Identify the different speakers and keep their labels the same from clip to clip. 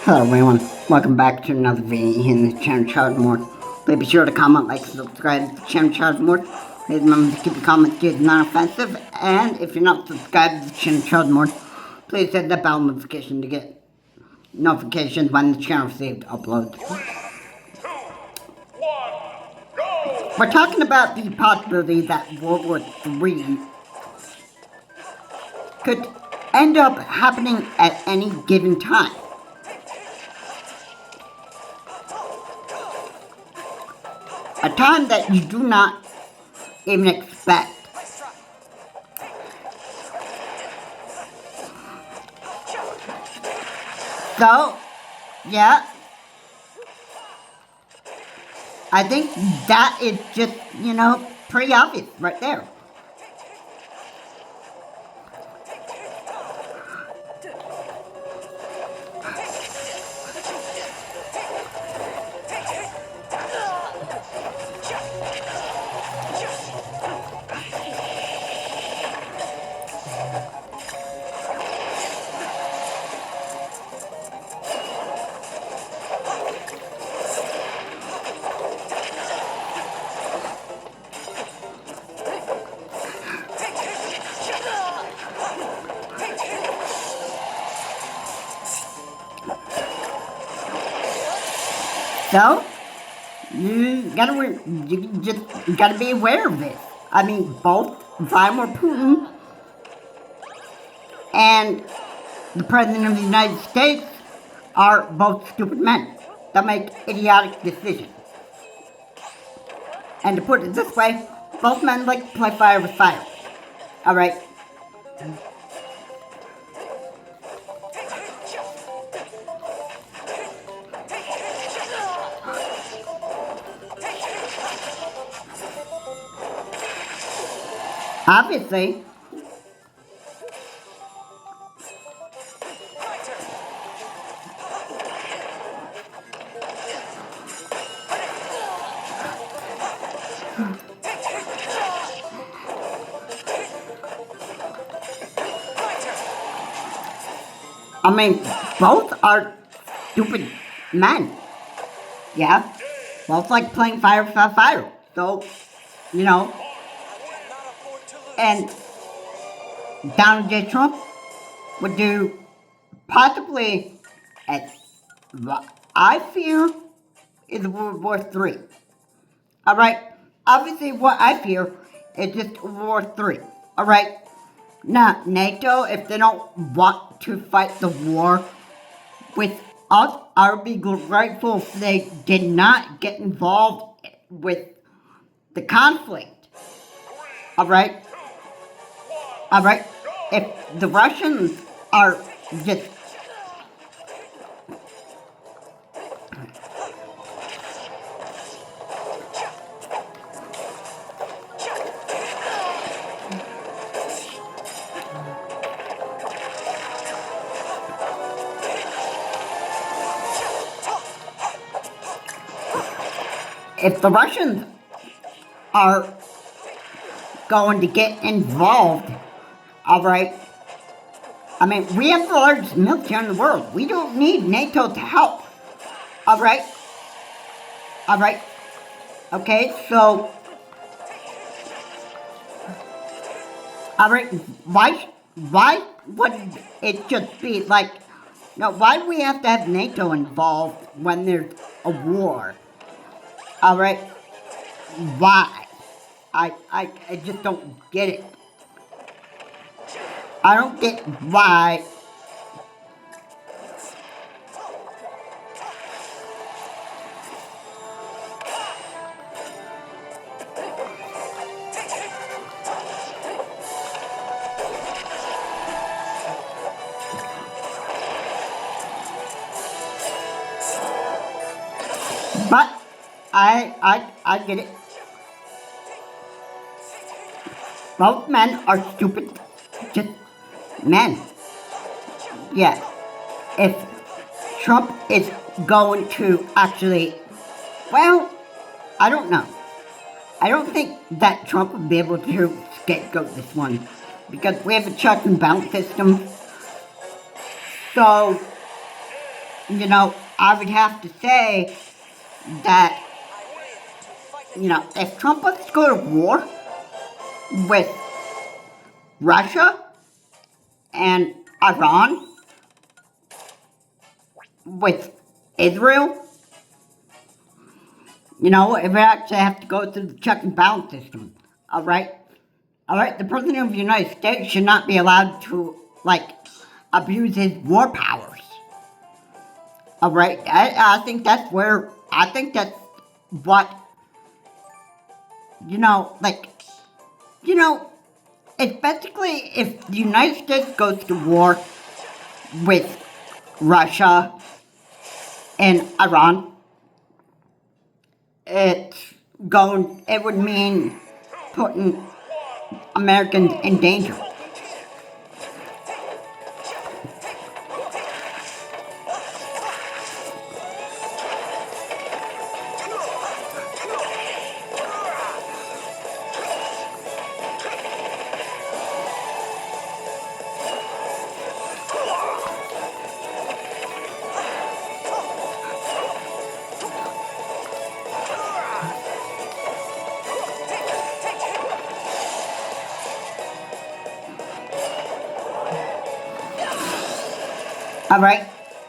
Speaker 1: Hello everyone, welcome back to another video here in the channel Charles Please be sure to comment, like, subscribe to the channel Charles Please remember to keep the comments good and non-offensive. And if you're not subscribed to the channel Charles please hit the bell notification to get notifications when the channel receives uploads.
Speaker 2: 3, 2, 1, go!
Speaker 1: We're talking about the possibility that World War III could end up happening at any given time. A time that you do not even expect. So, yeah, I think that is just, pretty obvious right there. So, you just gotta be aware of this. I mean, both Vladimir Putin and the President of the United States are both stupid men that make idiotic decisions. And to put it this way, both men like to play fire with fire. Alright? Obviously, I mean, both are stupid men. Yeah? Both like playing fire with fire. So, and Donald J. Trump would do possibly, as what I fear, is World War III. Alright? Obviously, what I fear is just World War III. Alright? Now, NATO, if they don't want to fight the war with us, I would be grateful if they did not get involved with the conflict. Alright? Alright? If the Russians are just if the Russians are going to get involved, alright, I mean, we have the largest military in the world. We don't need NATO to help. Alright? Alright? Okay, so, alright, why would it just be like, why do we have to have NATO involved when there's a war? Alright? Why? I just don't get it. I don't get why. But I get it. Both men are stupid. Just men. Yeah. If Trump is going to actually, well, I don't know. I don't think that Trump will be able to scapegoat this one. Because we have a check and balance system. So, I would have to say that, if Trump wants to go to war with Russia and Iran, with Israel, it would actually have to go through the check and balance system. Alright? Alright, the President of the United States should not be allowed to, abuse his war powers. Alright? I think that's what, it's basically if the United States goes to war with Russia and Iran, it would mean putting Americans in danger. Alright?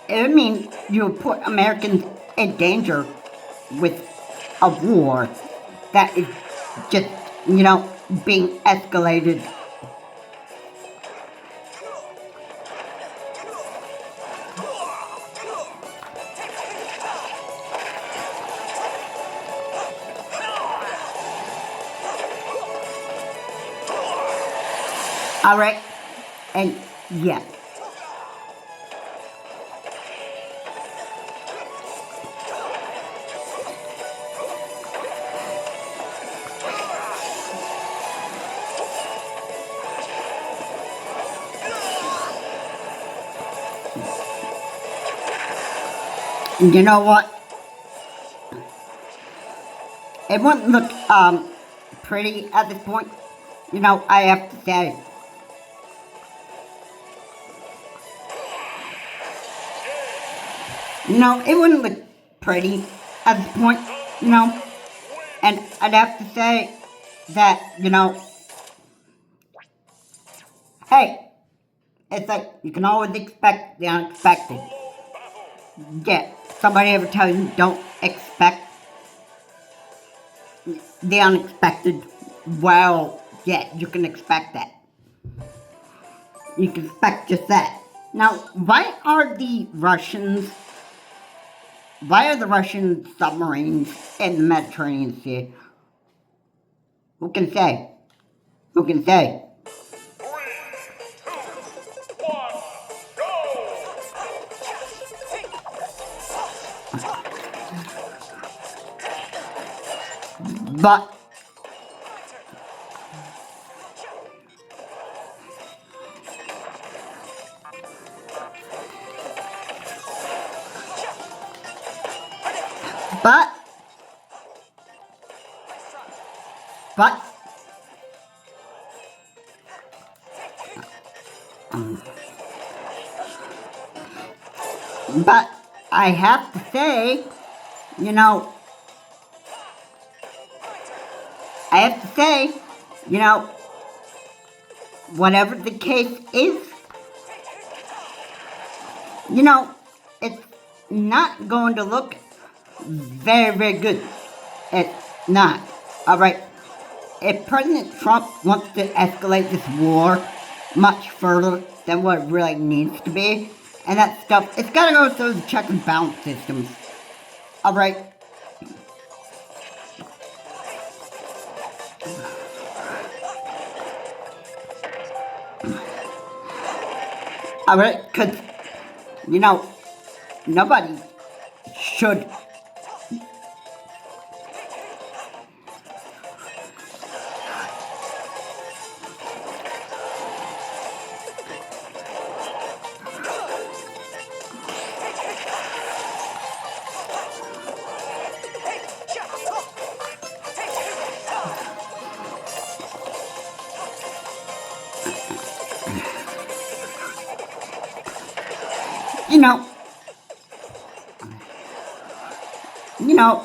Speaker 1: It would mean you would put Americans in danger with a war that is just, being escalated. Alright? And yeah. You know what? It wouldn't look pretty at this point. I have to say. It wouldn't look pretty at this point, And I'd have to say that, hey, it's like you can always expect the unexpected. Yeah, somebody ever tell you don't expect the unexpected? Well, yeah, you can expect that. You can expect just that. Now, why are the Russian submarines in the Mediterranean Sea? Who can say? Who can say?
Speaker 2: 3, 2, 1, go!
Speaker 1: But but but I have to say, whatever the case is, it's not going to look very, very good. It's not. Alright, if President Trump wants to escalate this war much further than what it really needs to be, and that stuff, it's gotta go through the check and balance systems. Alright? Alright, because, nobody should you know,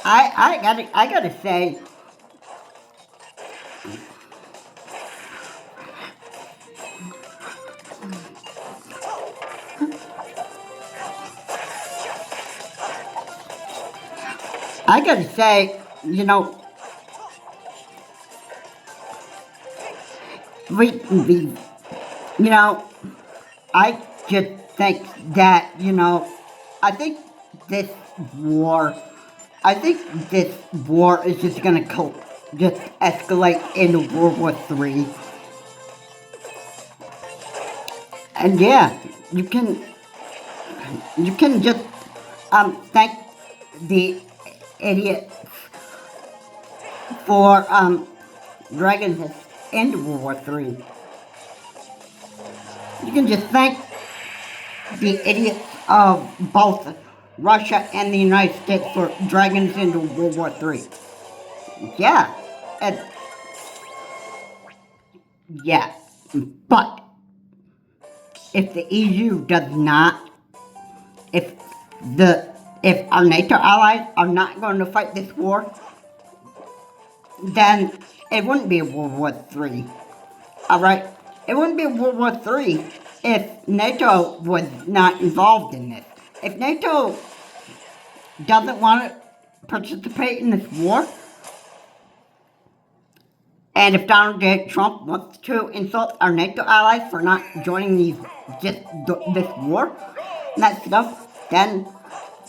Speaker 1: I gotta say, you know, we you know, I just think that, you know, I think this war, I think this war is just gonna just escalate into World War III. And yeah, you can just thank the idiot for dragging this into World War III. You can just thank the idiots of both Russia and the United States for dragging us into World War III. Yeah, and yeah, but if the EU does not, if if our NATO allies are not going to fight this war, then it wouldn't be World War III. All right, it wouldn't be World War III if NATO was not involved in this. If NATO doesn't want to participate in this war, and if Donald J. Trump wants to insult our NATO allies for not joining this war and that stuff, then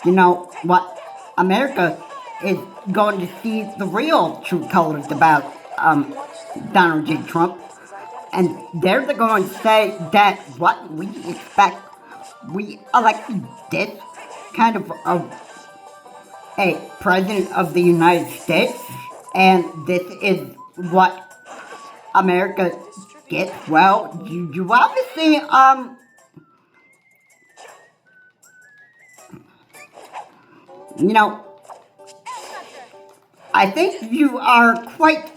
Speaker 1: you know what? America is going to see the real true colors about Donald J. Trump. And they're going to say that what we expect, we elected this kind of a president of the United States, and this is what America gets. Well, you obviously, you know, I think you are quite,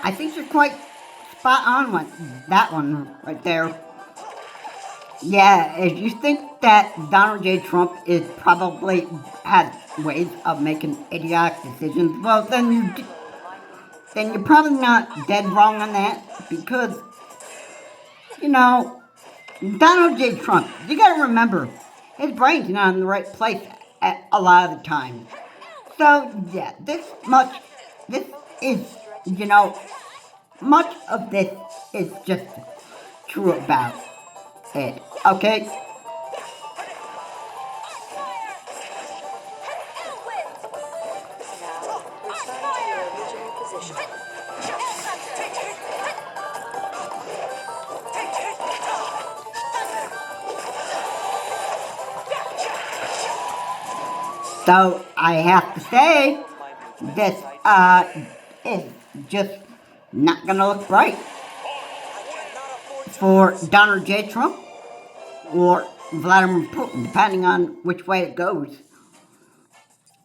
Speaker 1: I think you're quite spot on with that one right there. Yeah, if you think that Donald J. Trump is probably has ways of making idiotic decisions, well, then you're probably not dead wrong on that, because you know Donald J. Trump. You gotta remember, his brain's not in the right place at a lot of the time. So yeah, this is much of this is just true about it. Okay. So I have to say, this is just not gonna look right for Donald J. Trump or Vladimir Putin, depending on which way it goes.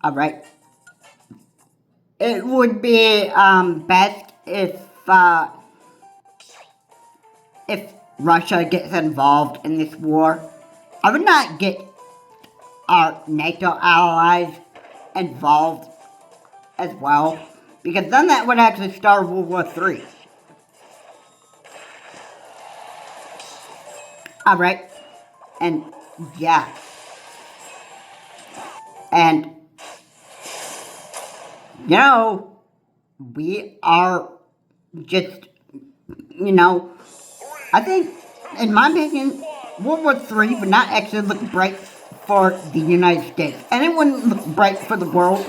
Speaker 1: Alright. It would be best if Russia gets involved in this war. I would not get our NATO allies involved as well, because then that would actually start World War III. Alright, and yeah, and we are just, I think, in my opinion, World War III would not actually look bright for the United States, and it wouldn't look bright for the world.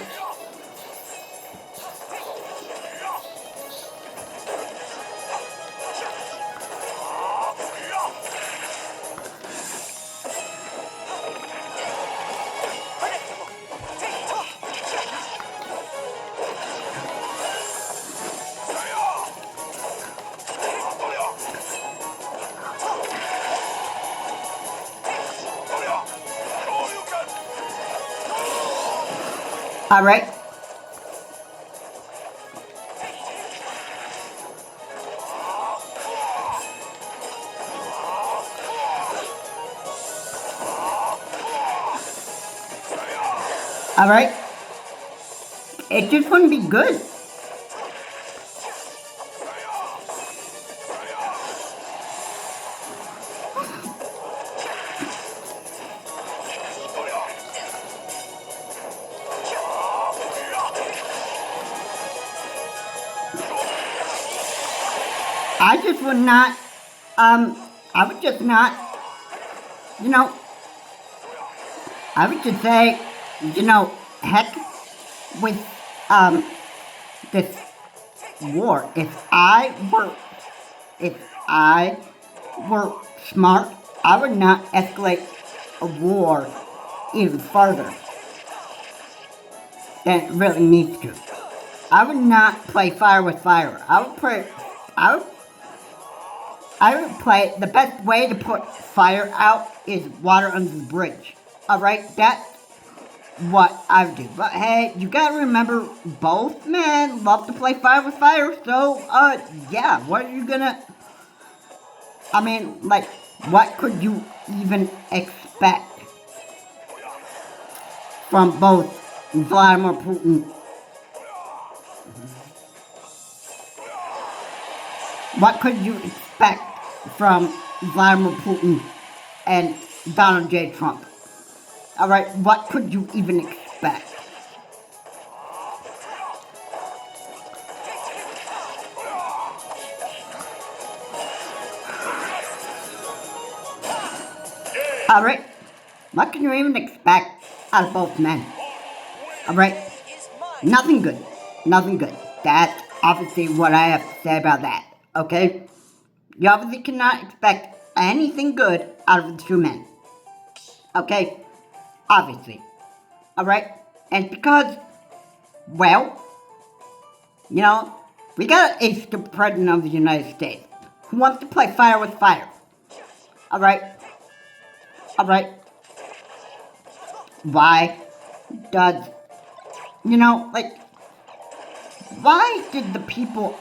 Speaker 1: Alright? Alright? It just wouldn't be good. I just would not, I would just not, you know, I would just say, you know, heck with, this war. If I were smart, I would not escalate a war even further than it really needs to. I would not play fire with fire. I would play, the best way to put fire out is water under the bridge. Alright, that's what I would do. But hey, you gotta remember, both men love to play fire with fire, so, yeah, what are you gonna, I mean, like, what could you even expect from both Vladimir Putin? What could you expect from Vladimir Putin and Donald J. Trump? Alright, what could you even expect? Alright, what can you even expect out of both men? Alright, nothing good. Nothing good. That's obviously what I have to say about that. Okay? You obviously cannot expect anything good out of the two men. Okay? Obviously. Alright? And because, well, you know, we got a stupid president of the United States who wants to play fire with fire. Alright? Alright? Why does, you know, like, why did the people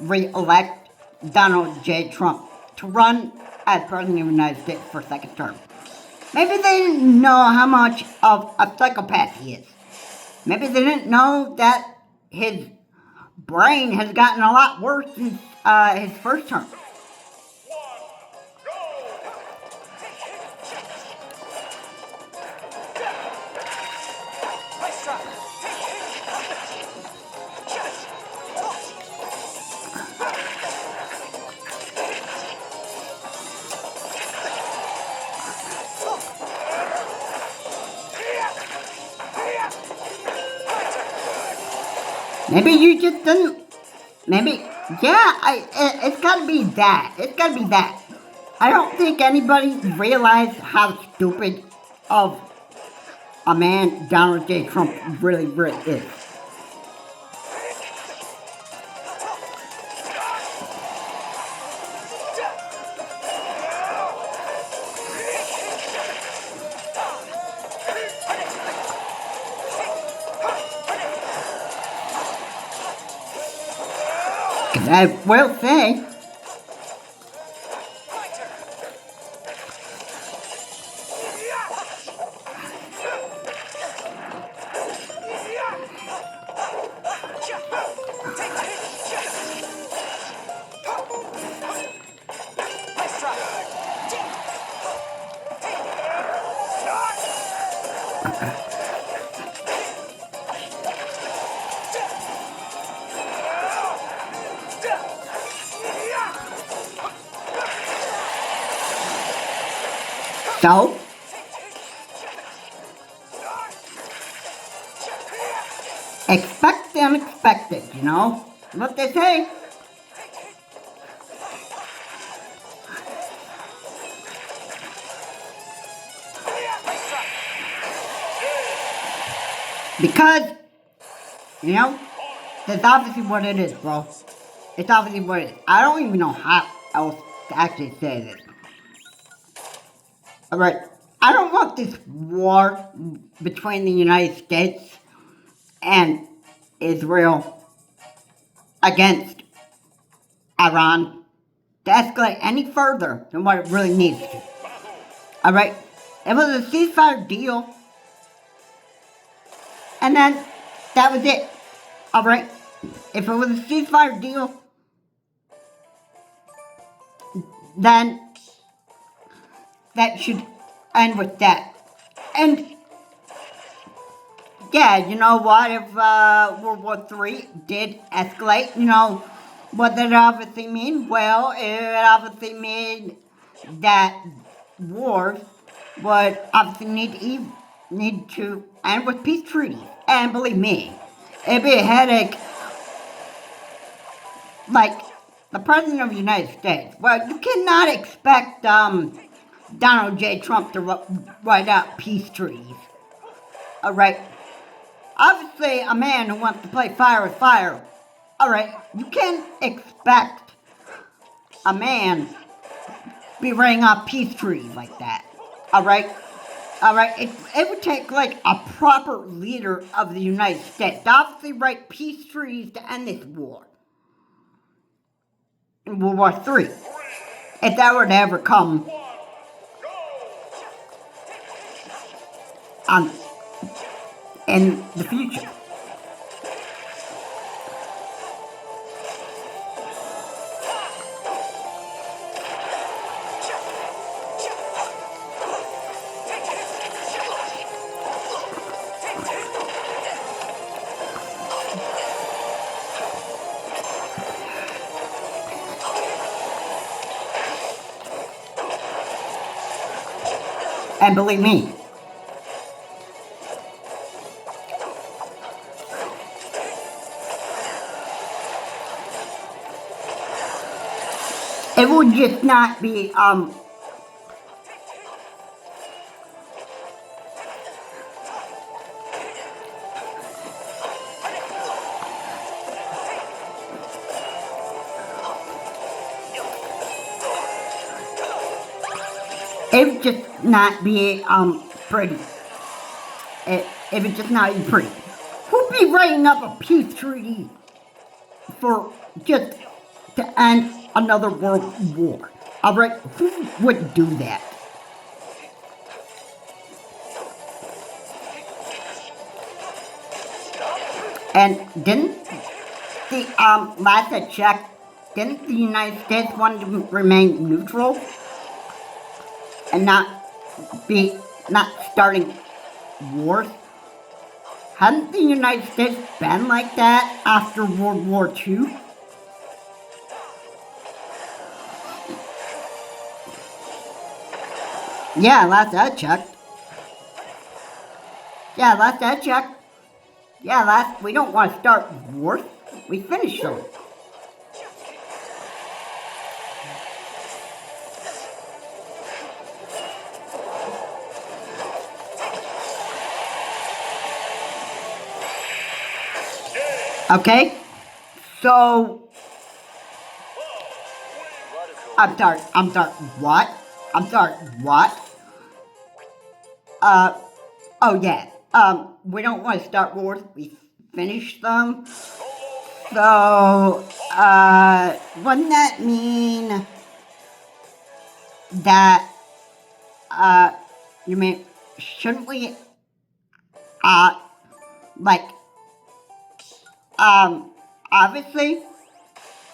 Speaker 1: re-elect Donald J. Trump to run as President of the United States for a second term? Maybe they didn't know how much of a psychopath he is. Maybe they didn't know that his brain has gotten a lot worse since his first term. Maybe you just didn't. Maybe, yeah. It's gotta be that. It's gotta be that. I don't think anybody realized how stupid of a man Donald J. Trump really is. Because I will say, so, expect the unexpected, you know? What they say. Because, you know, that's obviously what it is, bro. It's obviously what it is. I don't even know how else to actually say this. Alright, I don't want this war between the United States and Israel against Iran to escalate any further than what it really needs to. Alright? It was a ceasefire deal. And then that was it. Alright? If it was a ceasefire deal, then that should end with that. And yeah, you know what? If World War III did escalate, what did it obviously mean? Well, it obviously mean that wars would obviously need to end with peace treaties. And believe me, it'd be a headache. Like the President of the United States. Well, you cannot expect Donald J. Trump to write out peace treaties. Alright? Obviously, a man who wants to play fire with fire. Alright, you can't expect a man to be writing out peace treaties like that. Alright? Alright, it would take like a proper leader of the United States to obviously write peace treaties to end this war. In World War III. If that were to ever come in the future. And believe me, it would just not be, it would just not be, pretty. It would just not be pretty. Who'd be writing up a peace treaty for just to end another world war? Alright, who would do that? And didn't the, last I checked, didn't the United States want to remain neutral? And not starting wars? Hadn't the United States been like that after World War II? Yeah, last I checked. We don't want to start wars. We finished them. Okay, so, I'm sorry, what? Oh yeah, we don't want to start wars, we finished them, so, wouldn't that mean that, shouldn't we, obviously,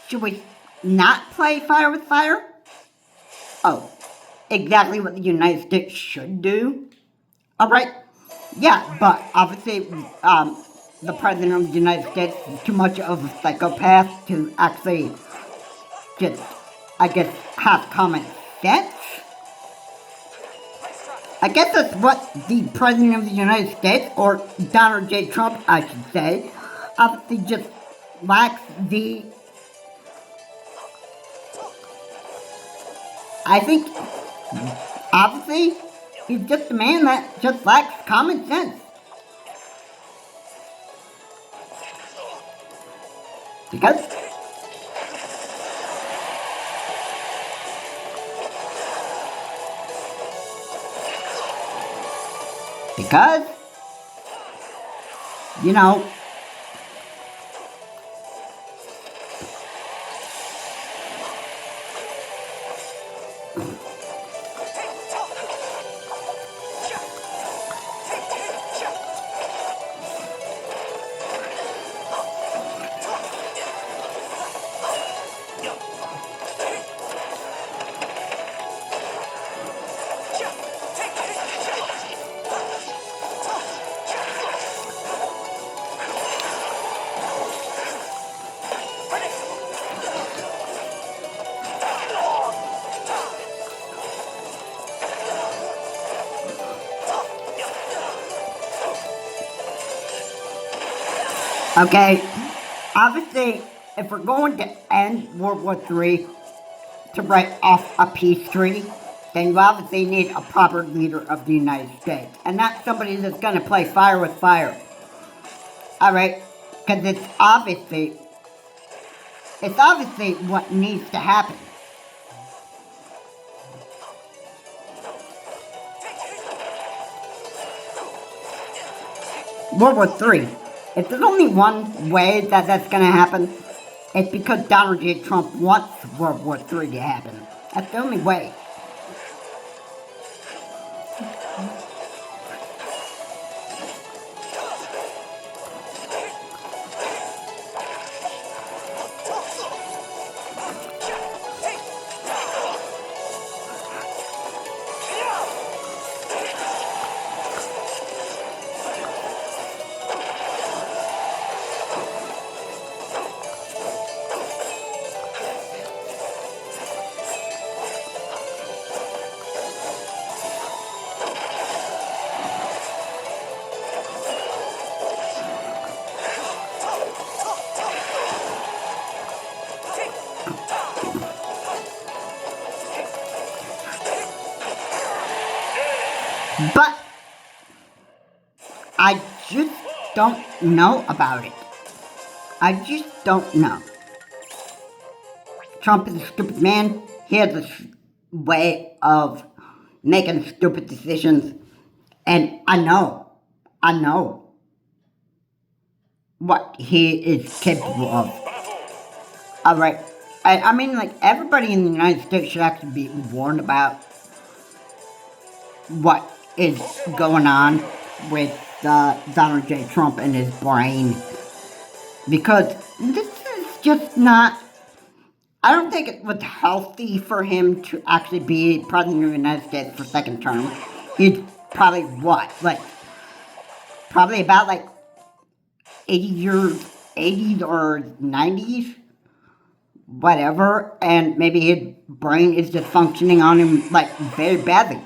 Speaker 1: should we not play fire with fire? Oh, exactly what the United States should do. Alright, yeah, but obviously, the President of the United States is too much of a psychopath to actually just, I guess, have common sense. I guess that's what the President of the United States, or Donald J. Trump, I should say, obviously just lacks the... I think, obviously, he's just a man that just lacks common sense. Because... Because, you know, okay, obviously, if we're going to end World War III to write off a peace treaty, then you obviously need a proper leader of the United States. And not somebody that's going to play fire with fire. Alright? Because it's obviously what needs to happen. World War III. If there's only one way that that's going to happen, it's because Donald J. Trump wants World War III to happen. That's the only way. But I just don't know about it. I just don't know. Trump is a stupid man. He has a way of making stupid decisions. And I know what he is capable of. Alright. I mean, like, everybody in the United States should actually be warned about what is going on with Donald J. Trump and his brain. Because this is just not... I don't think it was healthy for him to actually be president of the United States for second term. He's probably what? Like, probably about like 80s or 90s? Whatever. And maybe his brain is just functioning on him like very badly.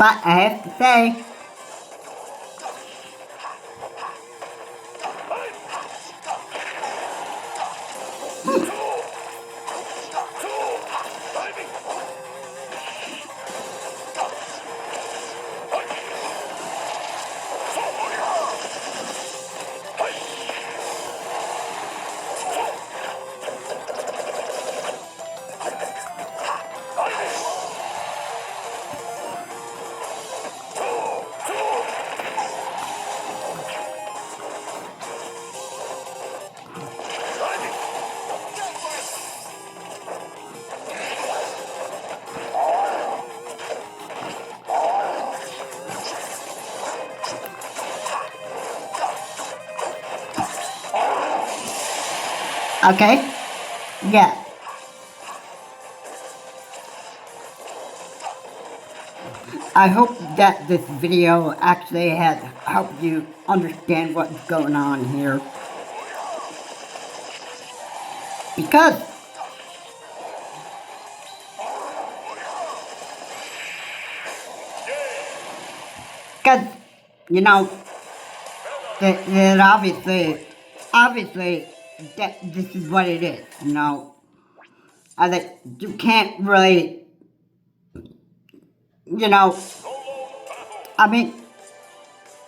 Speaker 1: But I have to say, okay, yeah. I hope that this video actually has helped you understand what's going on here. Because you know, that obviously, that this is what it is, you know. That you can't really, you know, I mean,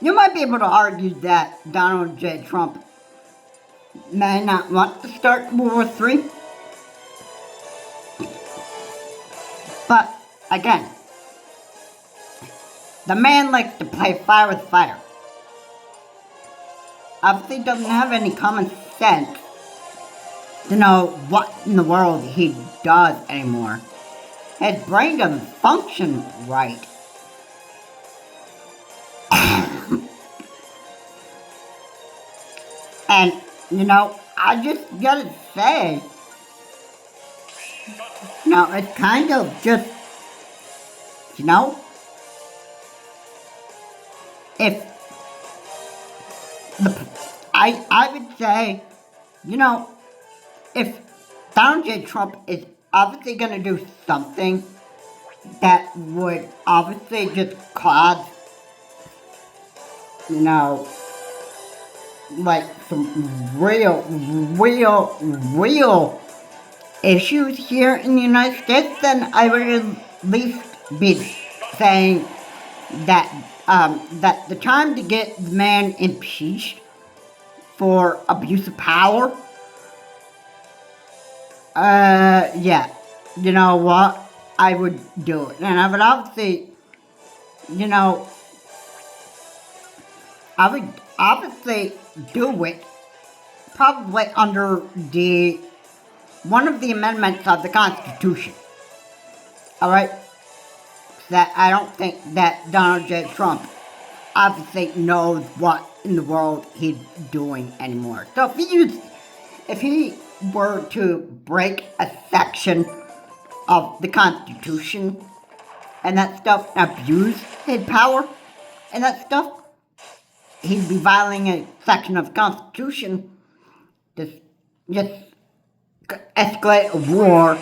Speaker 1: you might be able to argue that Donald J. Trump may not want to start World War III, but again, the man likes to play fire with fire. Obviously doesn't have any common sense to know what in the world he does anymore. His brain doesn't function right. And, you know, I just gotta say, you know, it's kind of just, you know, if I would say, you know, if Donald J. Trump is obviously gonna do something that would obviously just cause, you know, like some real issues here in the United States, then I would at least be saying that that the time to get the man impeached for abuse of power, yeah, you know what, I would do it, and I would obviously, you know, I would obviously do it probably under one of the amendments of the Constitution. Alright? That I don't think that Donald J. Trump obviously knows what in the world he's doing anymore. So if he were to break a section of the Constitution and that stuff, abuse his power and that stuff, he'd be violating a section of the Constitution. Just escalate a war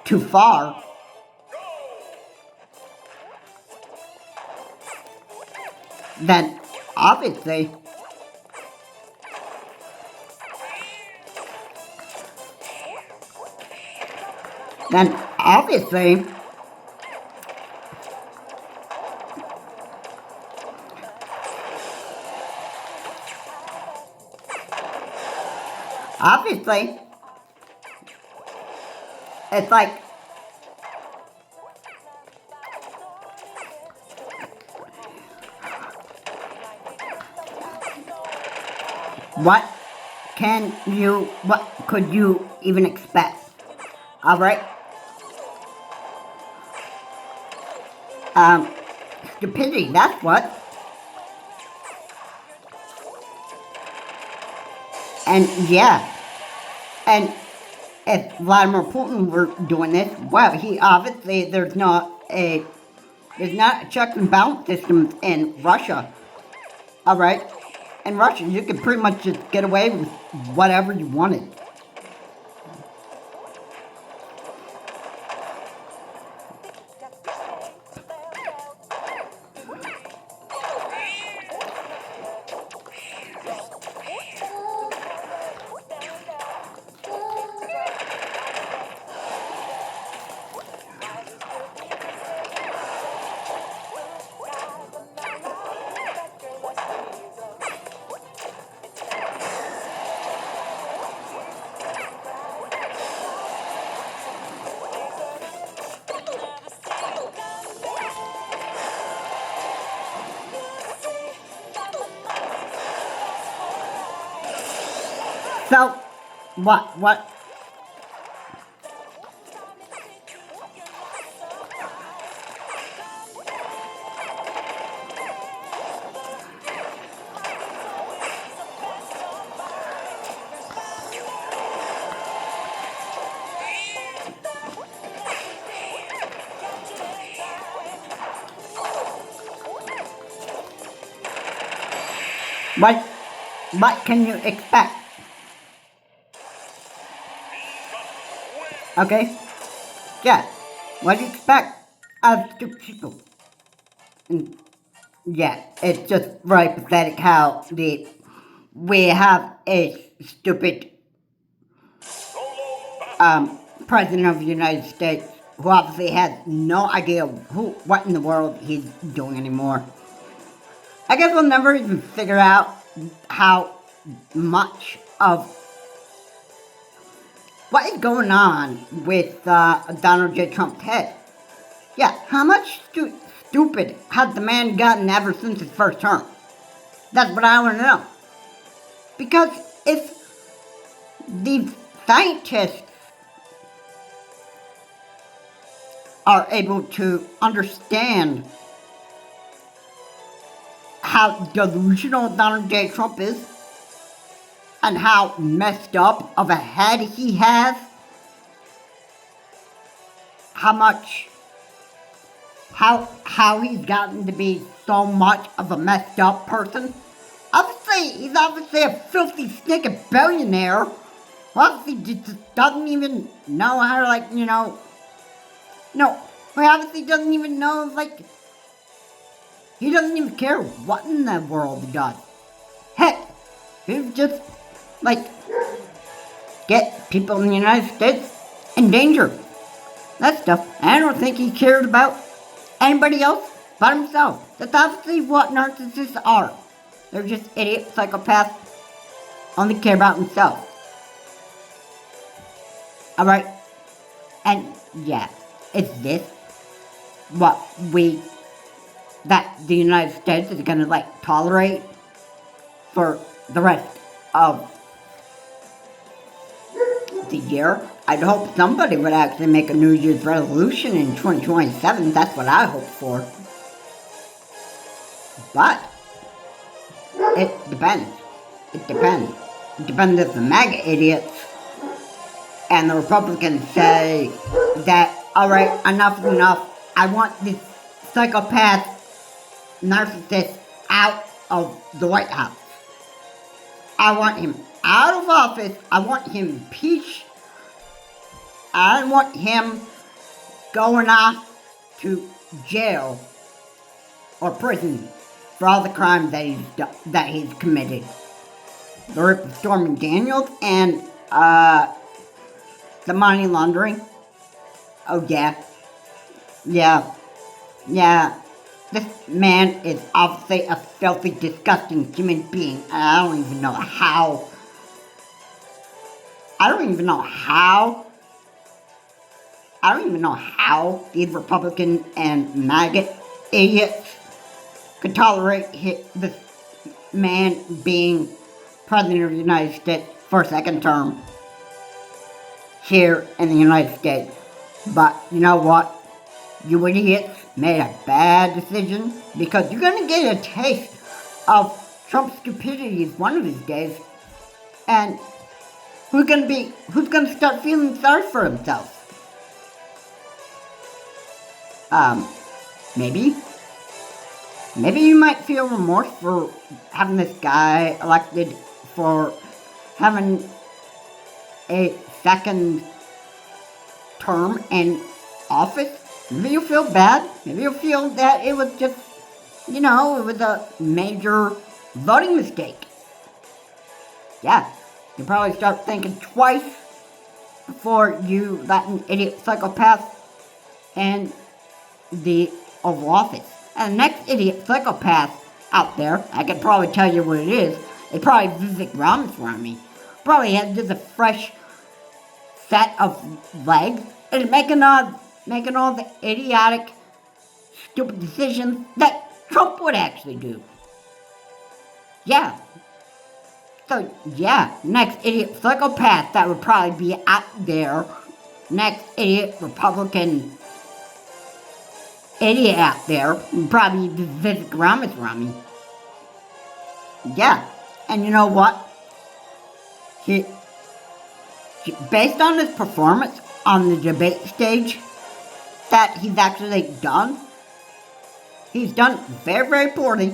Speaker 1: too far. Then obviously obviously it's like, what could you even expect? Alright? Stupidity, that's what. And yeah, and if Vladimir Putin were doing this, well, he obviously, there's not a check and balance system in Russia. Alright? In Russia, you could pretty much just get away with whatever you wanted. What? What? What can you expect? Okay? Yeah. What do you expect of stupid people? And yeah, it's just very pathetic how we have a stupid president of the United States who obviously has no idea what in the world he's doing anymore. I guess we'll never even figure out how much of what is going on with Donald J. Trump's head. Yeah, how much stupid has the man gotten ever since his first term? That's what I want to know. Because if these scientists are able to understand how delusional Donald J. Trump is and how messed up of a head he has, how he's gotten to be so much of a messed up person. He's obviously a filthy, stinking billionaire. Obviously just doesn't even know how to, no, he obviously doesn't even know, he doesn't even care what in the world he does. Heck, he just, get people in the United States in danger. That stuff. I don't think he cared about anybody else but himself. That's obviously what narcissists are. They're just idiot psychopaths, only care about themselves. Alright? And yeah, is this what that the United States is gonna tolerate for the rest of the year? I'd hope somebody would actually make a New Year's resolution in 2027. That's what I hope for. But it depends. It depends if the MAGA idiots and the Republicans say that, alright, enough is enough. I want this psychopath, narcissist out of the White House. I want him out of office. I want him impeached. I want him going off to jail or prison for all the crimes that he's committed. The rape of Stormy Daniels and the money laundering. Oh yeah. This man is obviously a filthy, disgusting human being, and I don't even know how these Republican and MAGA idiots could tolerate this man being president of the United States for a second term here in the United States. But you know what? You idiots made a bad decision, because you're going to get a taste of Trump's stupidity one of these days. And who's going to start feeling sorry for himself? Maybe you might feel remorse for having this guy elected, for having a second term in office. Maybe you'll feel bad. Maybe you'll feel that it was just, it was a major voting mistake. Yeah, you probably start thinking twice before you let an idiot psychopath in the Oval Office. And the next idiot psychopath out there, I could probably tell you what it is. It's probably Vivek Ramaswamy. Probably has just a fresh set of legs and making all the idiotic, stupid decisions that Trump would actually do. Yeah. So, yeah, next idiot psychopath that would probably be out there. Next idiot Republican idiot out there would probably be Vivek Ramaswamy. Yeah, and you know what? He, based on his performance on the debate stage that he's actually done, he's done very, very poorly.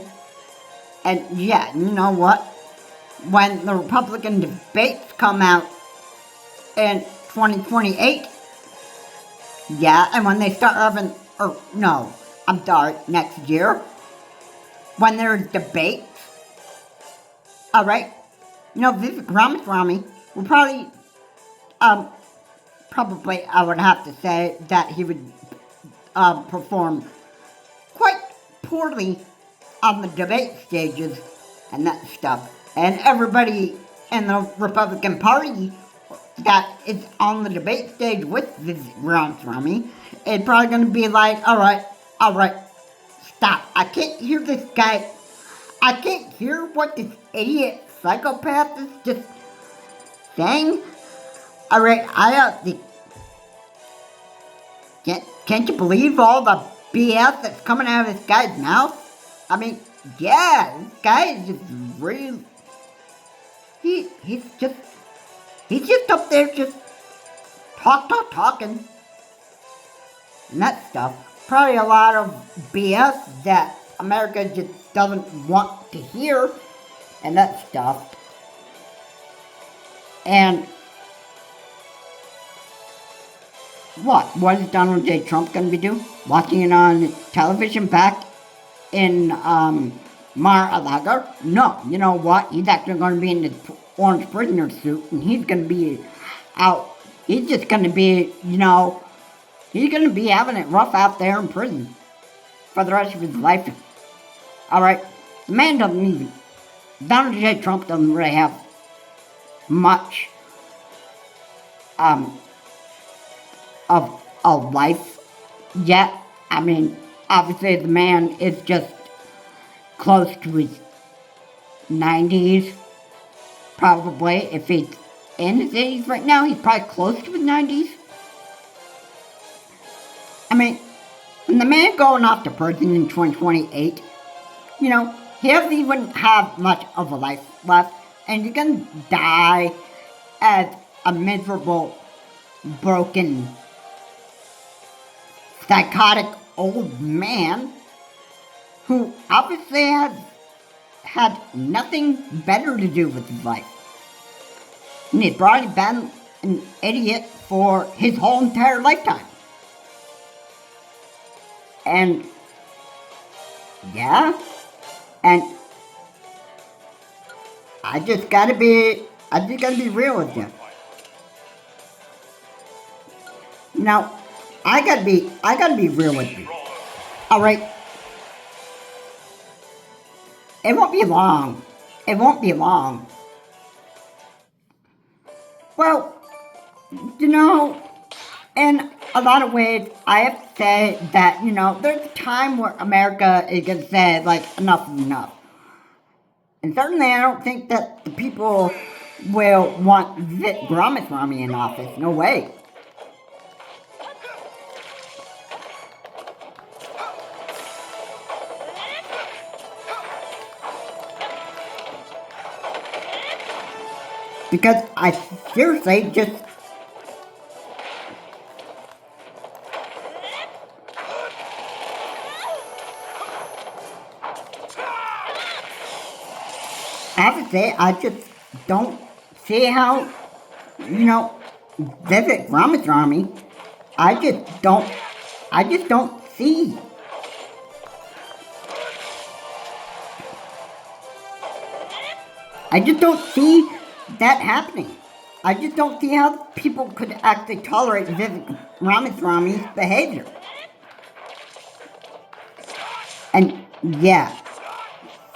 Speaker 1: And yeah, you know what? When the Republican debates come out in 2028, yeah, and when they start having, or no, I'm sorry, next year, when there's debates, alright, you know, Vivek Ramaswamy will probably, I would have to say that he would perform quite poorly on the debate stages and that stuff. And everybody in the Republican Party that is on the debate stage with Vivek Ramaswamy is probably going to be like, alright, stop. I can't hear this guy. I can't hear what this idiot psychopath is just saying. Alright, can't you believe all the BS that's coming out of this guy's mouth? I mean, yeah, this guy is just really, he's just up there just talking and that stuff. Probably a lot of BS that America just doesn't want to hear and that stuff. And what is Donald J. Trump going to be doing? Watching it on television back in Mar-a-Lago? No, you know what? He's actually going to be in his orange prisoner suit, and he's going to be out. He's just going to be, he's going to be having it rough out there in prison for the rest of his life. Alright, the man doesn't even, Donald J. Trump doesn't really have much of a life yet. I mean, obviously the man is just close to his 90s, probably. If he's in his 80s right now, he's probably close to his 90s. I mean, and the man going off to prison in 2028, he doesn't even have much of a life left, and he's gonna die as a miserable, broken, psychotic old man who obviously has had nothing better to do with his life. And he's probably been an idiot for his whole entire lifetime. And yeah, and I just gotta be real with you. Now, I gotta be real with you. Alright? It won't be long. Well, in a lot of ways, I have to say that, there's a time where America is gonna say, like, enough is enough. And certainly I don't think that the people will want Vivek Ramaswamy in office. No way. Because I seriously just... Obviously, I just don't see how, Vivek Ramaswamy, I just don't see. I just don't see that happening. I just don't see how people could actually tolerate Vivek Ramaswamy's behavior. And yeah,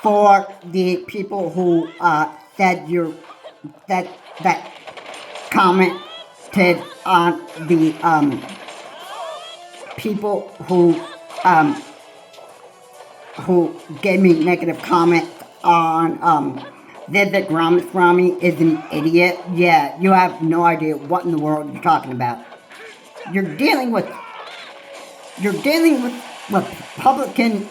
Speaker 1: for the people who said that commented on the people who gave me negative comments on Vivek Ramaswamy is an idiot. Yeah, you have no idea what in the world you're talking about. You're dealing with Republican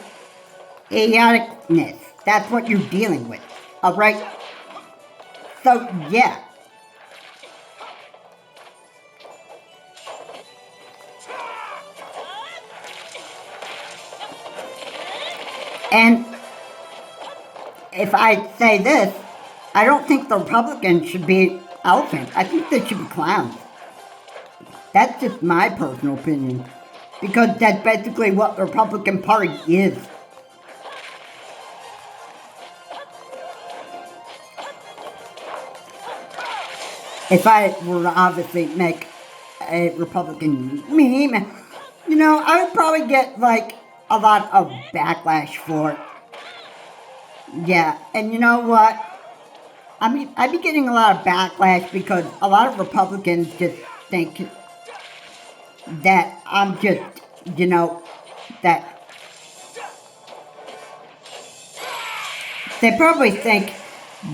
Speaker 1: idioticness. That's what you're dealing with. Alright? So yeah. And if I say this, I don't think the Republicans should be elephants. I think they should be clowns. That's just my personal opinion. Because that's basically what the Republican Party is. If I were to obviously make a Republican meme, I would probably get like a lot of backlash for it. Yeah, and you know what? I'd be getting a lot of backlash because a lot of Republicans just think that I'm just, that they probably think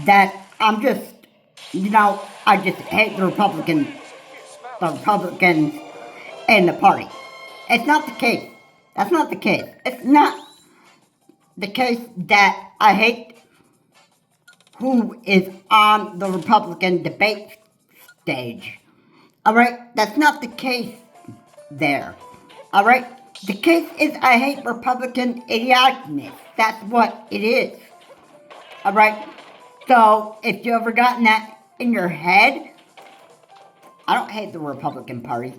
Speaker 1: that I'm just, I just hate the Republicans and the party. It's not the case. That's not the case. It's not the case that I hate who is on the Republican debate stage. Alright? That's not the case there. Alright? The case is I hate Republican idioticness. That's what it is. Alright? So, if you ever gotten that in your head, I don't hate the Republican Party.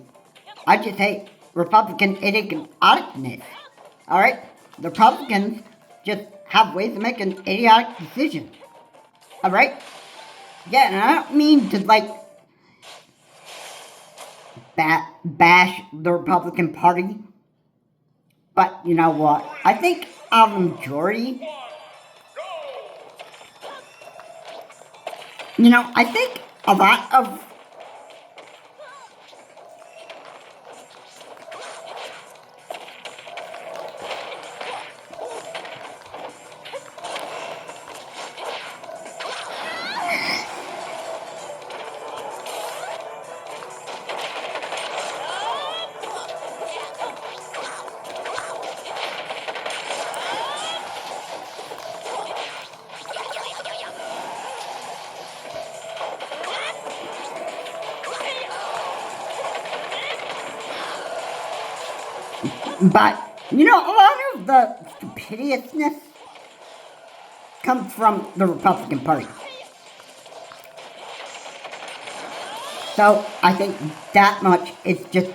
Speaker 1: I just hate Republican idioticness. Alright? The Republicans just have ways of making idiotic decisions. Alright? Yeah, and I don't mean to, bash the Republican Party. But you know what? I think a majority, I think a lot of But, a lot of the stupidiousness comes from the Republican Party. So, I think that much is just...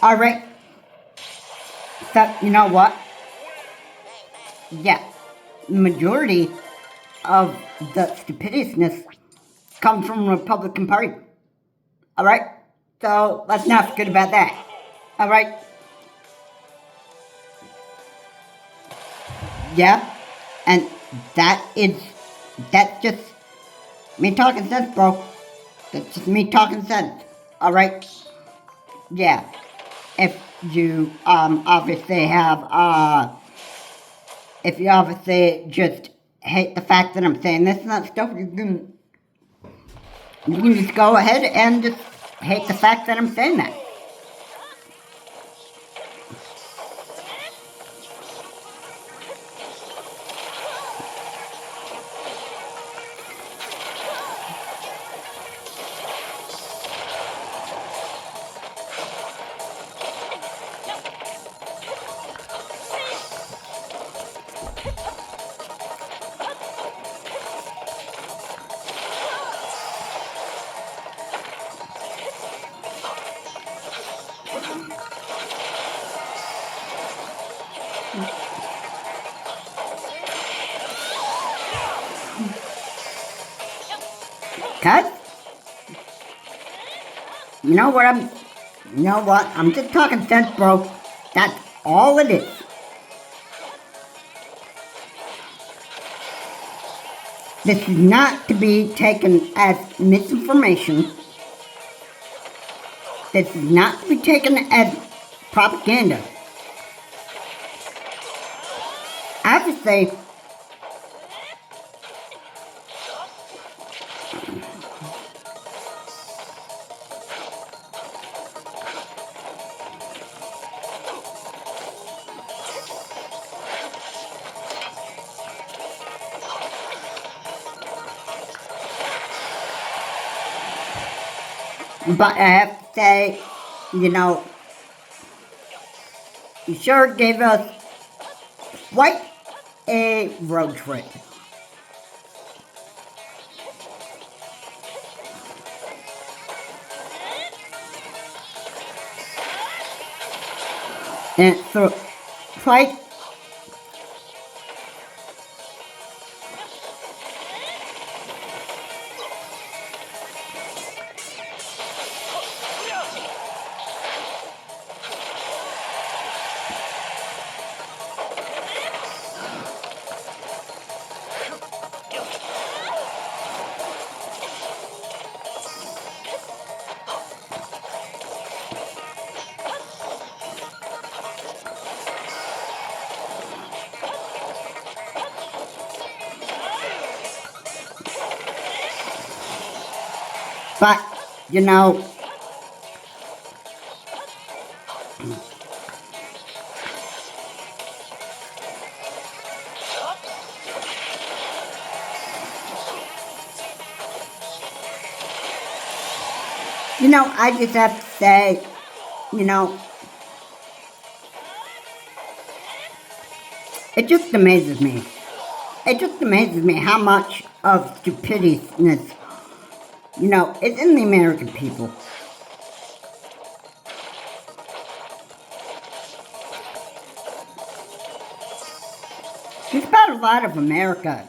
Speaker 1: Alright. So, you know what? Yeah. The majority of the stupidiousness comes from the Republican Party. Alright? So, let's not forget about that. Alright? Yeah? And that's just me talking sense, bro. That's just me talking sense. Alright? Yeah. If you, obviously if you obviously just hate the fact that I'm saying this and that stuff, you can just go ahead and just hate the fact that I'm saying that. Because, you know what, I'm just talking sense, bro. That's all it is. This is not to be taken as misinformation. This is not to be taken as propaganda. I have to say, but I have to say, you know, you sure gave us quite a road trip. And so, quite, but, you know, I just have to say, you know, it just amazes me. It just amazes me how much of stupidness, is in the American people. Just about a lot of America.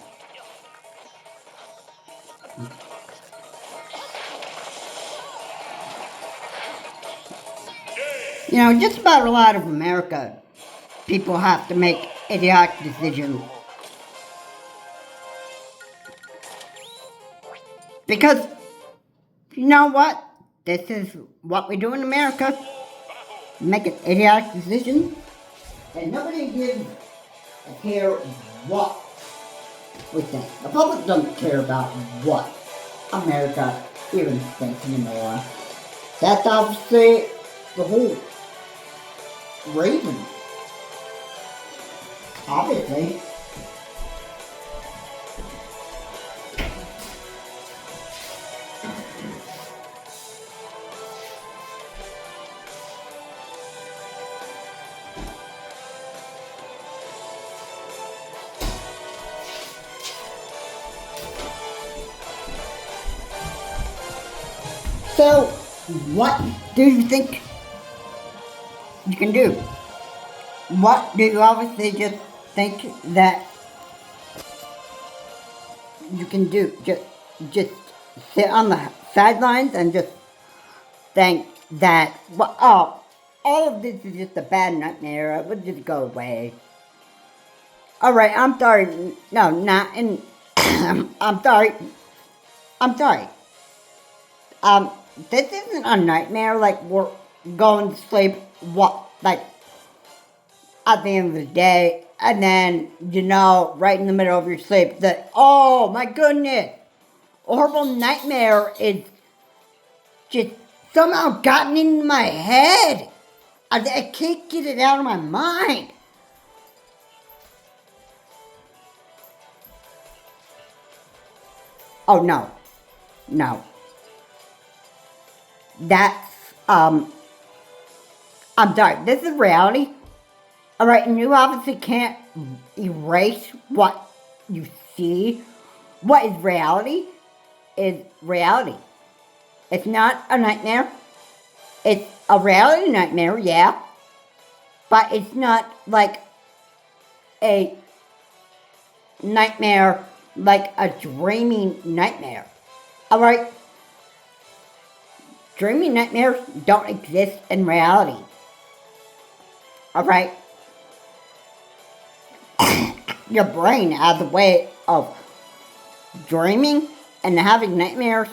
Speaker 1: Just about a lot of America, people have to make idiotic decisions. Because, you know what? This is what we do in America. Make an idiotic decision. And nobody gives a care what we think. The public doesn't care about what America even thinks anymore. That's obviously the whole reason. Obviously. So, what do you think you can do? What do you obviously just think that you can do? Just sit on the sidelines and just think that, all of this is just a bad nightmare. It would just go away. Alright, I'm sorry. No, not in... I'm sorry. This isn't a nightmare, like we're going to sleep, at the end of the day, and then, right in the middle of your sleep, that, oh my goodness, a horrible nightmare is just somehow gotten into my head. I can't get it out of my mind. Oh, no. That's, I'm sorry, this is reality. Alright, and you obviously can't erase what you see. What is reality is reality. It's not a nightmare. It's a reality nightmare, yeah. But it's not like a nightmare, like a dreaming nightmare. Alright? Dreaming nightmares don't exist in reality. Alright? Your brain has a way of dreaming and having nightmares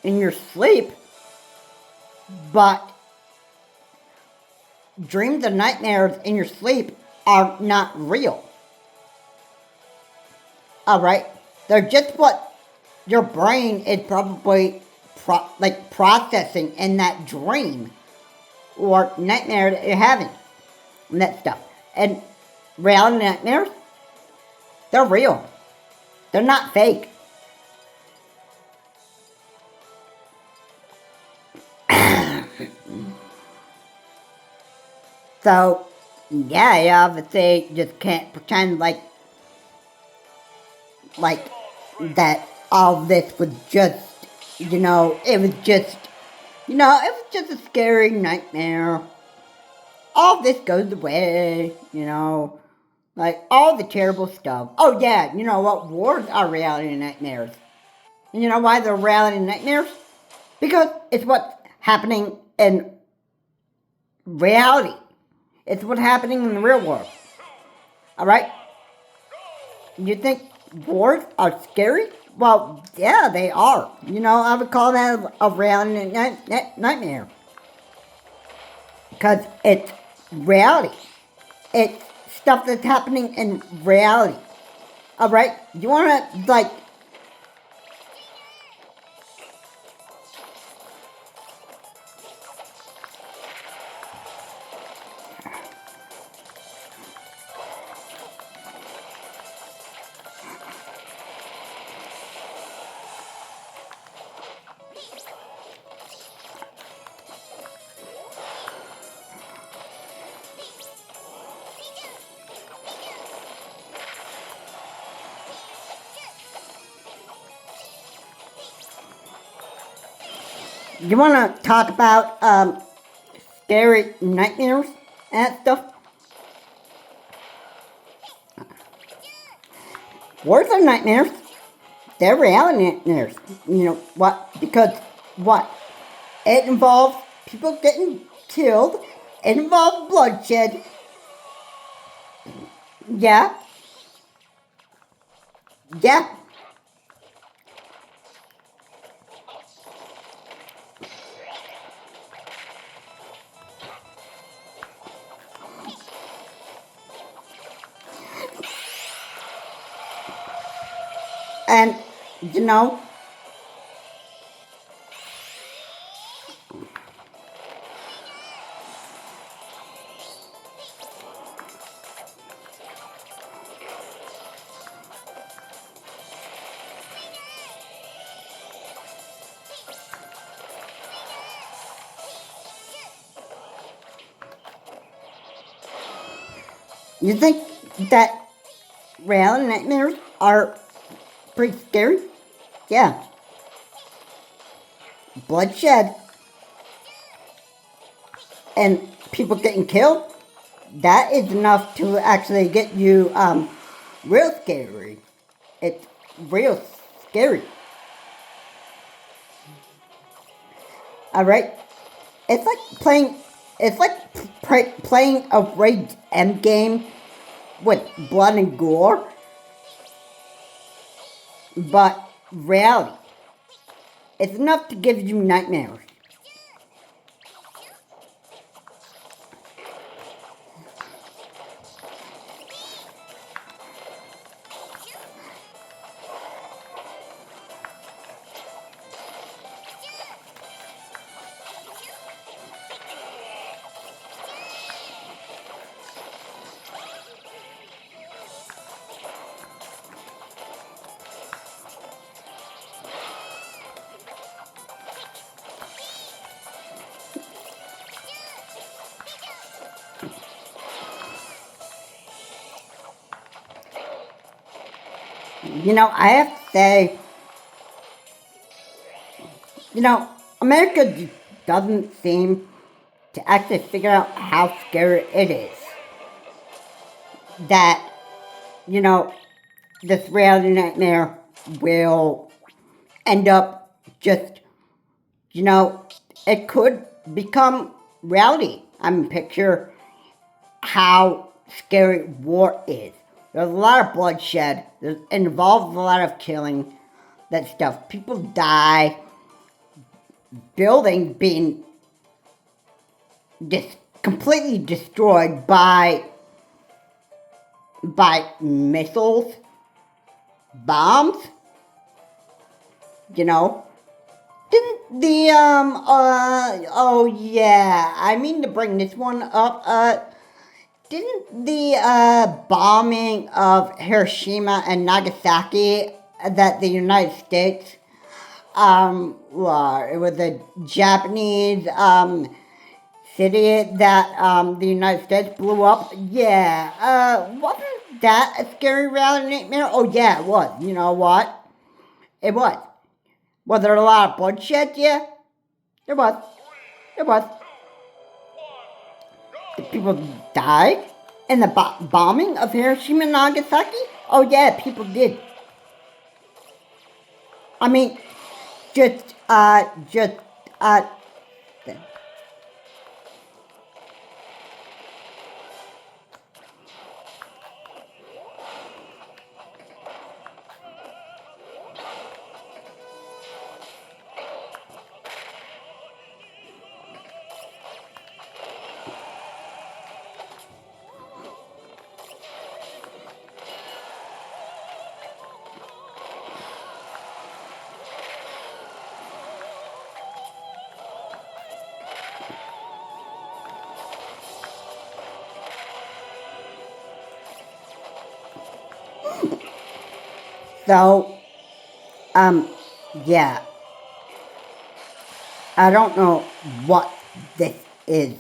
Speaker 1: in your sleep, but dreams and nightmares in your sleep are not real. Alright? They're just what your brain is probably processing in that dream or nightmare that you're having. And that stuff. And reality nightmares, they're real. They're not fake. So, yeah, you obviously just can't pretend like that all this was just, it was just a scary nightmare. All this goes away, like all the terrible stuff. Oh yeah, you know what? Wars are reality nightmares. And you know why they're reality nightmares? Because it's what's happening in reality. It's what's happening in the real world. Alright? You think wars are scary? Well, yeah, they are. I would call that a reality nightmare. Because it's reality. It's stuff that's happening in reality. Alright? You wanna, you wanna talk about, scary nightmares and stuff? Wars are nightmares. They're reality nightmares. You know what? Because what? It involves people getting killed. It involves bloodshed. Yeah. Yeah. And, you know, you think that reality nightmares are pretty scary? Yeah. Bloodshed and people getting killed, that is enough to actually get you real scary. It's real scary. Alright? It's like playing a rated M game with blood and gore, but reality. It's enough to give you nightmares. I have to say, America just doesn't seem to actually figure out how scary it is that, this reality nightmare will end up just, it could become reality. I mean, picture how scary war is. There's a lot of bloodshed. It involves a lot of killing. That stuff. People die. Buildings being completely destroyed by missiles, bombs. Didn't the oh yeah, I mean to bring this one up. Didn't the bombing of Hiroshima and Nagasaki that the United States, it was a Japanese city that the United States blew up? Yeah, wasn't that a scary reality nightmare? Oh yeah, it was. You know what? It was. Was there a lot of bloodshed? Yeah, there was. There was. Did people die in the bombing of Hiroshima and Nagasaki? Oh yeah, people did. I mean, just, so, yeah, I don't know what this is.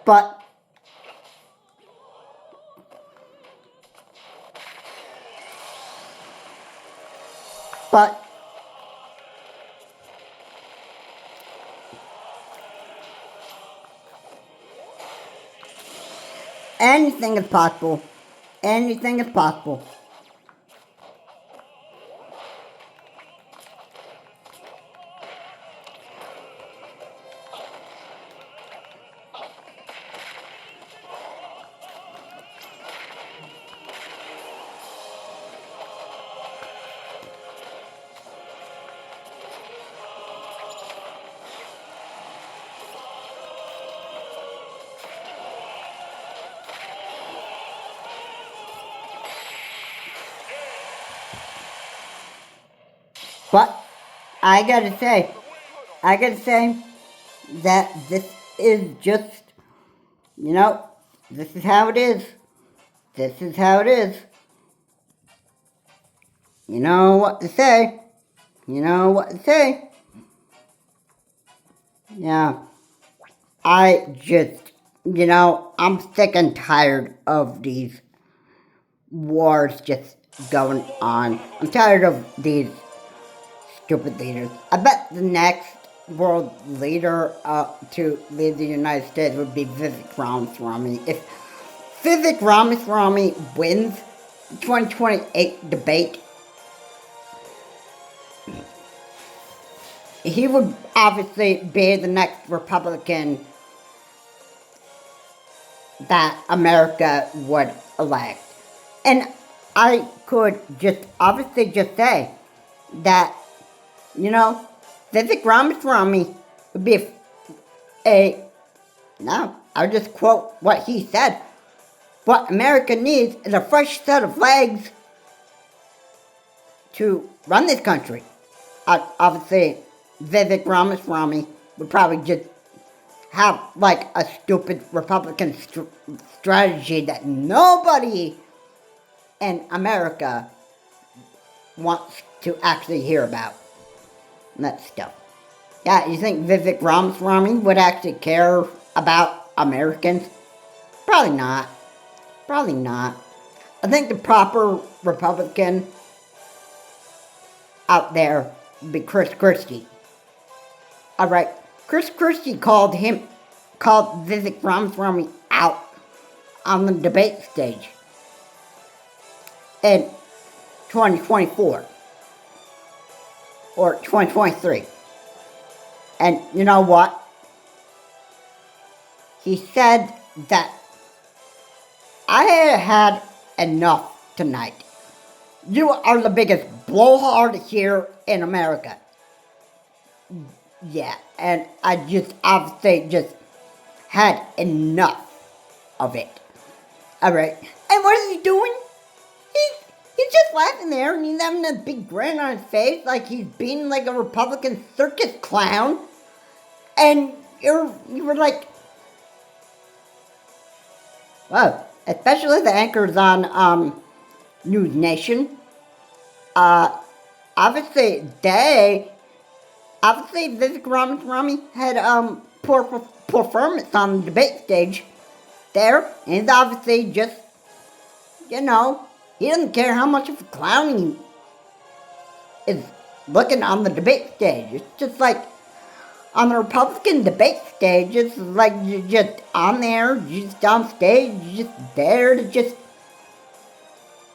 Speaker 1: But but anything is possible. Anything is possible. But I gotta say, that this is just, this is how it is. This is how it is. You know what to say. You know what to say. Yeah. I just, I'm sick and tired of these wars just going on. I'm tired of these stupid leaders. I bet the next world leader to lead the United States would be Vivek Ramaswamy. If Vivek Ramaswamy wins the 2028 debate, he would obviously be the next Republican that America would elect. And I could just obviously just say that, Vivek Ramaswamy would be I'll just quote what he said. What America needs is a fresh set of legs to run this country. Obviously, Vivek Ramaswamy would probably just have like a stupid Republican strategy that nobody in America wants to actually hear about. And that stuff. Yeah, you think Vivek Ramaswamy would actually care about Americans? Probably not. Probably not. I think the proper Republican out there would be Chris Christie. Alright, Chris Christie called Vivek Ramaswamy out on the debate stage in 2024 or 2023. And you know what? He said that I had enough tonight. You are the biggest blowhard here in America. Yeah, and I just obviously just had enough of it. Alright. And what is he doing? He's just laughing there and he's having a big grin on his face like he's being like a Republican circus clown. And you were like, well, especially the anchors on News Nation. Obviously Vivek Ramaswamy had poor performance on the debate stage there. And he's obviously just, he doesn't care how much of a clown he is looking on the debate stage. It's just like, on the Republican debate stage, it's like you're just on there, you're just on stage, you're just there to just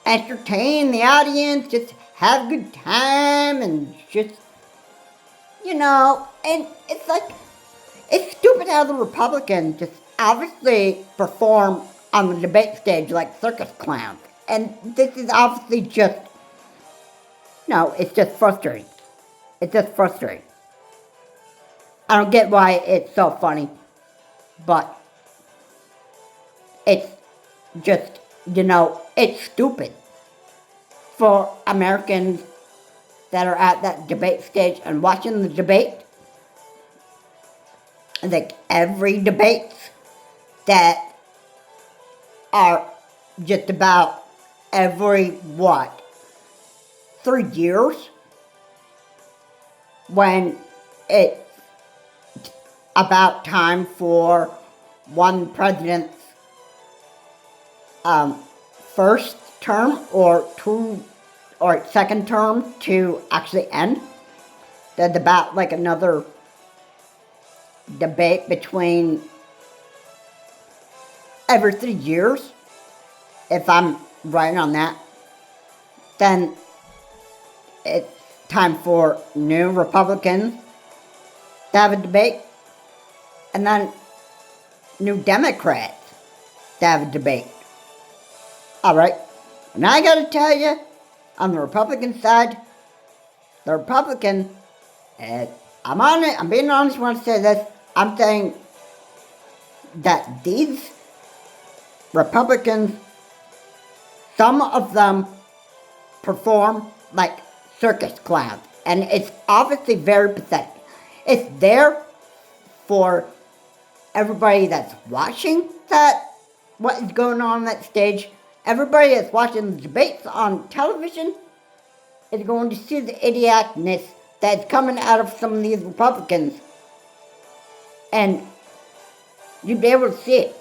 Speaker 1: entertain the audience, just have a good time, and just, and it's like, it's stupid how the Republicans just obviously perform on the debate stage like circus clowns. And this is obviously just, it's just frustrating. It's just frustrating. I don't get why it's so funny, but it's just, it's stupid for Americans that are at that debate stage and watching the debate. Like every debate that are just about every, 3 years, when it's about time for one president's first term or second term to actually end. There's about like another debate between every 3 years, if I'm right on that. Then it's time for new Republicans to have a debate. And then new Democrats to have a debate. Alright. And I gotta tell you, on the Republican side, the Republican, I'm being honest when I say this, I'm saying that these Republicans, some of them perform like circus clowns. And it's obviously very pathetic. It's there for everybody that's watching what is going on that stage. Everybody that's watching the debates on television is going to see the idiotness that's coming out of some of these Republicans. And you'd be able to see it.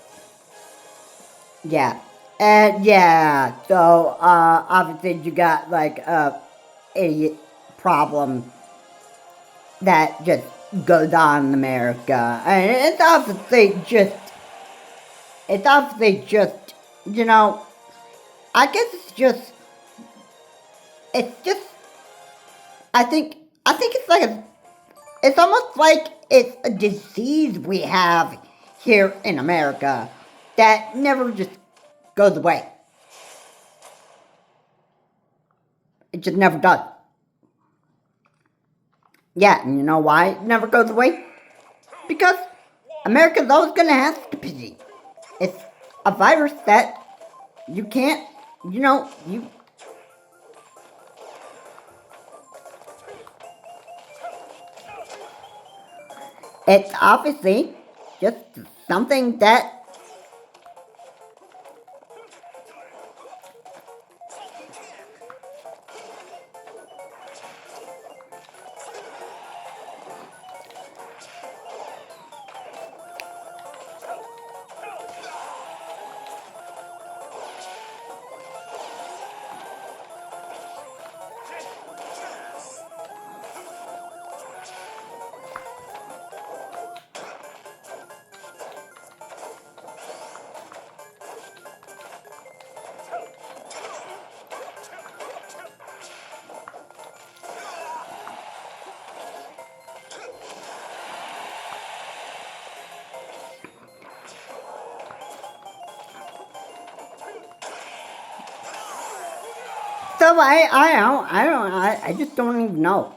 Speaker 1: Yeah. And yeah, so obviously you got like a idiot problem that just goes on in America. And it's obviously just, I guess I think it's like it's almost like it's a disease we have here in America that never just goes away. It just never does. Yeah, and you know why it never goes away? Because America's always going to have stupidity. It's a virus that you can't, it's obviously just something that so I just don't even know.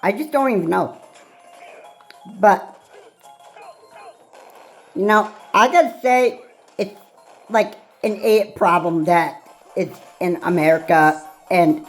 Speaker 1: I just don't even know. But, you know, I gotta say, it's like an idiot problem that is in America, and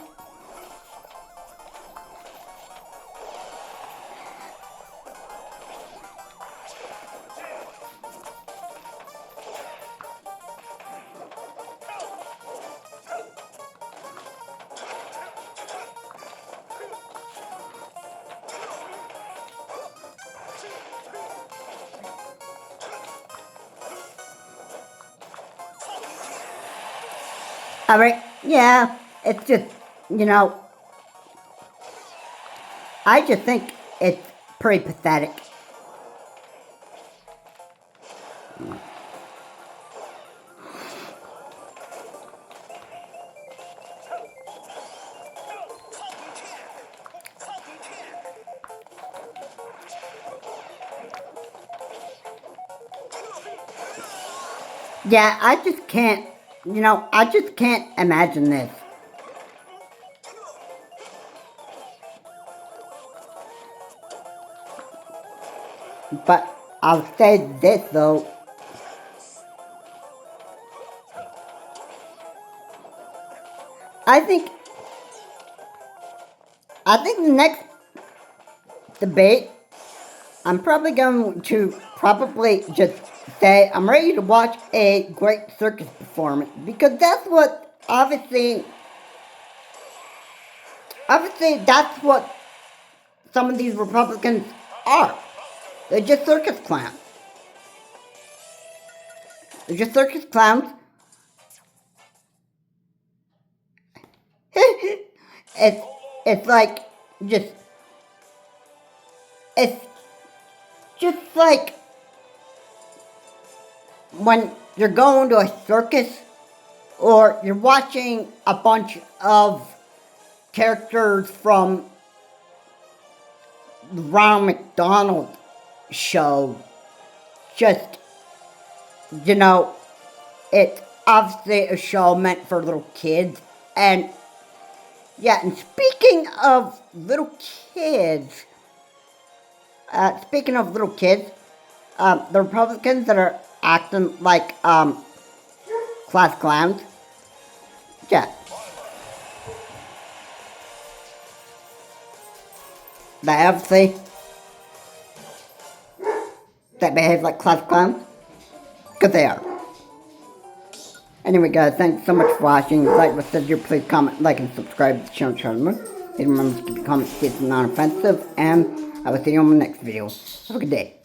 Speaker 1: alright, yeah, it's just, you know, I just think it's pretty pathetic. Yeah, I just can't, you know, I just can't imagine this. But I'll say this though. I think the next debate, I'm probably going to just say I'm ready to watch a great circus performance, because that's what obviously that's what some of these Republicans are. They're just circus clowns. They're just circus clowns. It's like just it's just like when you're going to a circus or you're watching a bunch of characters from the Ronald McDonald show. Just, you know, it's obviously a show meant for little kids. And yeah, and speaking of little kids, the Republicans that are acting like class clowns, yeah, they obviously that behave like class clowns, because they are. Anyway guys, thanks so much for watching. If you like what said here, please comment, like, and subscribe to the channel. Please remember to keep your comments safe and non-offensive, and I will see you on my next video. Have a good day.